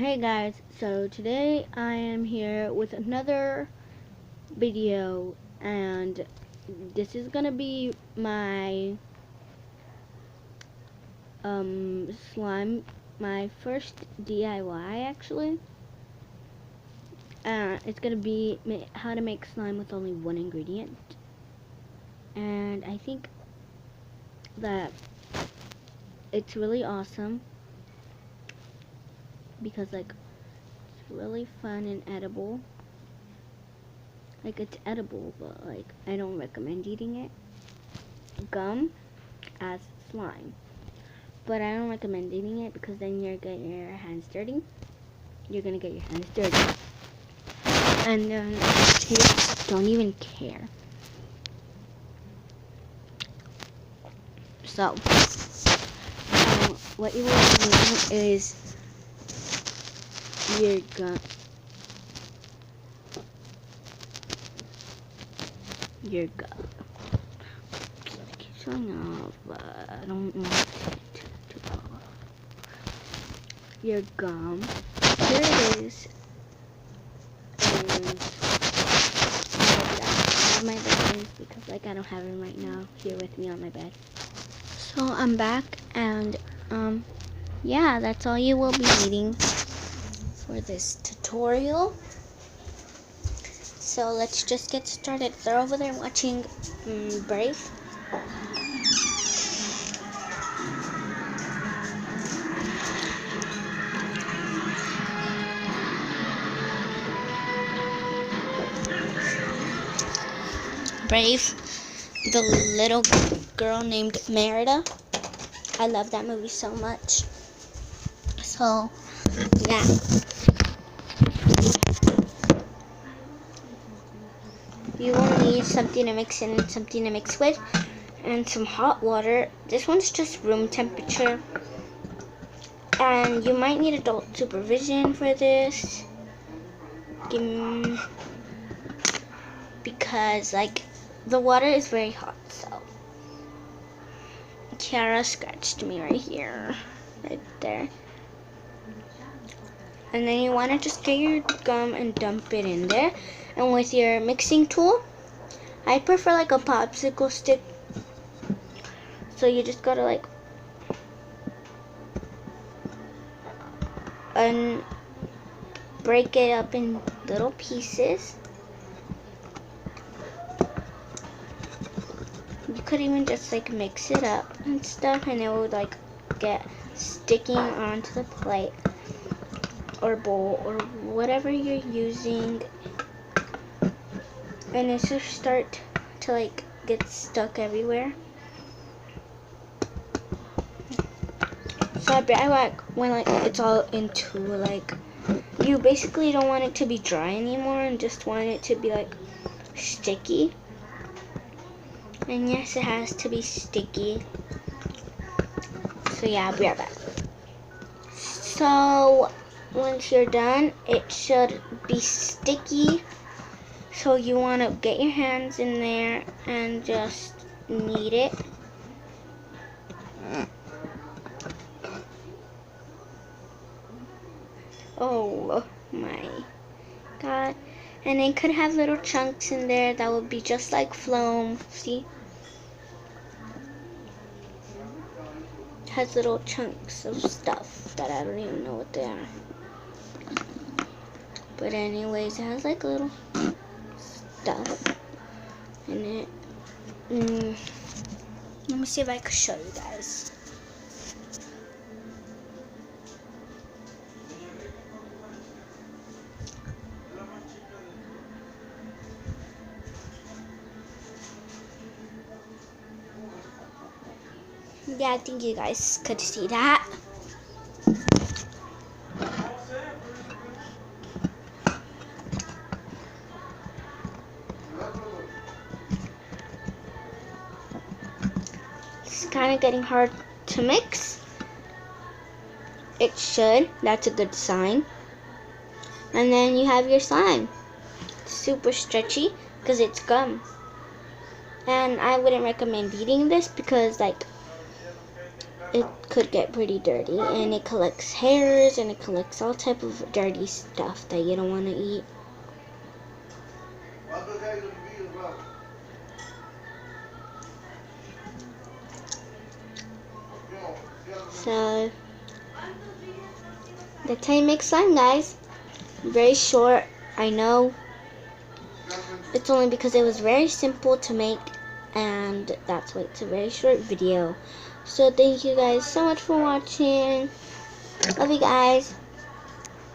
Hey guys, so today I am here with another video, and this is gonna be my slime, my first DIY actually. It's gonna be how to make slime with only one ingredient, and I think that it's really awesome because like it's really fun and edible. Like it's edible, but like I don't recommend eating it. Gum as slime. But I don't recommend eating it because then you're getting your hands dirty. You're gonna get your hands dirty. And then kids don't even care. So, what you want to do is your gum. Your gum. It keeps showing off, but I don't want it to go off. Your gum. Here it is. And my bed is because like I don't have him right now here with me on my bed. So I'm back, and yeah, that's all you will be needing for this tutorial. So let's just get started. They're over there watching Brave. Brave, the little girl named Merida. I love that movie so much. So, yeah. You will need something to mix in and something to mix with, and some hot water. This one's just room temperature. And you might need adult supervision for this. Because, like, the water is very hot, so. Kiara scratched me right here, right there. And then you want to just get your gum and dump it in there. And with your mixing tool, I prefer like a popsicle stick. So you just gotta like break it up in little pieces. You could even just like mix it up and stuff, and it would like get sticking onto the plate or bowl or whatever you're using, and it should start to like get stuck everywhere. So I like when like it's all into like, you basically don't want it to be dry anymore and just want it to be like sticky. And yes, it has to be sticky. So yeah, I'll be right back. So once you're done, it should be sticky. So you want to get your hands in there and just knead it. Oh my god. And it could have little chunks in there that would be just like foam. See? It has little chunks of stuff that I don't even know what they are. But anyways, it has like little stuff in it. Let me see if I can show you guys. Yeah, I think you guys could see that. It's kind of getting hard to mix. It should. That's a good sign. And then you have your slime. It's super stretchy because it's gum. And I wouldn't recommend eating this because like it could get pretty dirty, and it collects hairs and it collects all type of dirty stuff that you don't want to eat. So that's how you make slime, guys. Very short, I know. It's only because it was very simple to make, and that's why it's a very short video. So thank you guys so much for watching. Love you guys.